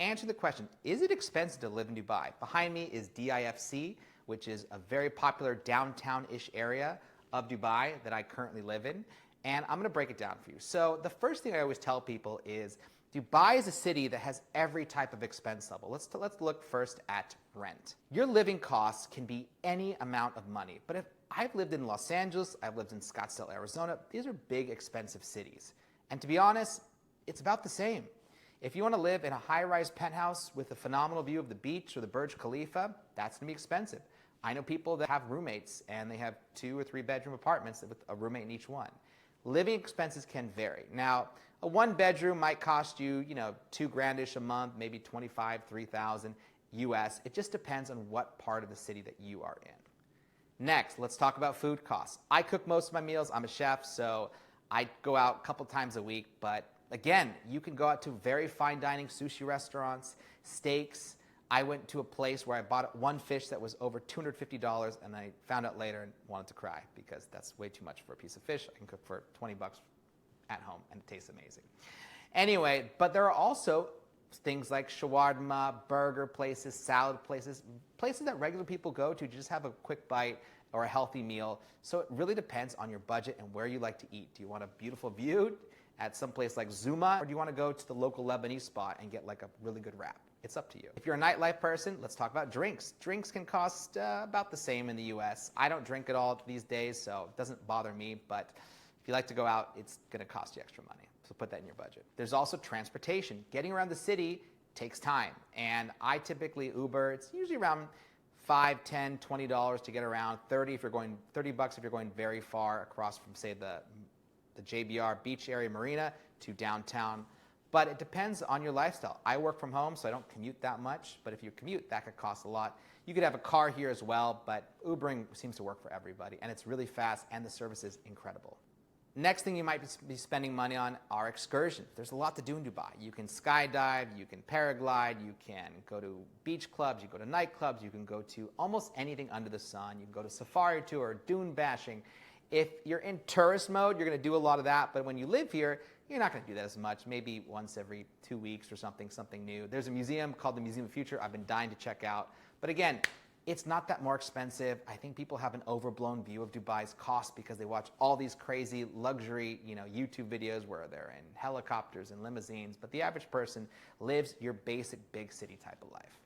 answer the question, is it expensive to live in Dubai? Behind me is DIFC, which is a very popular downtown-ish area of Dubai that I currently live in. And I'm going to break it down for you. So the first thing I always tell people is Dubai is a city that has every type of expense level. Let's look first at rent. Your living costs can be any amount of money. But if I've lived in Los Angeles, I've lived in Scottsdale, Arizona, these are big, expensive cities. And to be honest, it's about the same. If you want to live in a high-rise penthouse with a phenomenal view of the beach or the Burj Khalifa, that's going to be expensive. I know people that have roommates and they have 2 or 3 bedroom apartments with a roommate in each one. Living expenses can vary. Now, a 1-bedroom might cost you, $2,000-ish a month, maybe $25,000-$3,000 US. It just depends on what part of the city that you are in. Next, let's talk about food costs. I cook most of my meals. I'm a chef, so I go out a couple times a week. But again, you can go out to very fine dining sushi restaurants, steaks. I went to a place where I bought one fish that was over $250, and I found out later and wanted to cry because that's way too much for a piece of fish. I can cook for $20 at home, and it tastes amazing. Anyway, but there are also things like shawarma, burger places, salad places, places that regular people go to just have a quick bite or a healthy meal. So it really depends on your budget and where you like to eat. Do you want a beautiful view at some place like Zuma, or do you want to go to the local Lebanese spot and get like a really good wrap? It's up to you. If you're a nightlife person, let's talk about drinks. Drinks can cost about the same in the US. I don't drink at all these days, so it doesn't bother me, but if you like to go out, it's gonna cost you extra money. So put that in your budget. There's also transportation. Getting around the city takes time, and I typically Uber. It's usually around $5, $10, $20 to get around. $30 if you're going very far across from, say, the JBR beach area marina to downtown. But it depends on your lifestyle. I work from home, so I don't commute that much. But if you commute, that could cost a lot. You could have a car here as well, but Ubering seems to work for everybody. And it's really fast, and the service is incredible. Next thing you might be spending money on are excursions. There's a lot to do in Dubai. You can skydive, you can paraglide, you can go to beach clubs, you go to nightclubs, you can go to almost anything under the sun. You can go to safari tour, dune bashing. If you're in tourist mode, you're going to do a lot of that. But when you live here, you're not going to do that as much, maybe once every 2 weeks or something new. There's a museum called the Museum of Future I've been dying to check out. But again, it's not that more expensive. I think people have an overblown view of Dubai's cost because they watch all these crazy luxury, YouTube videos where they're in helicopters and limousines. But the average person lives your basic big city type of life.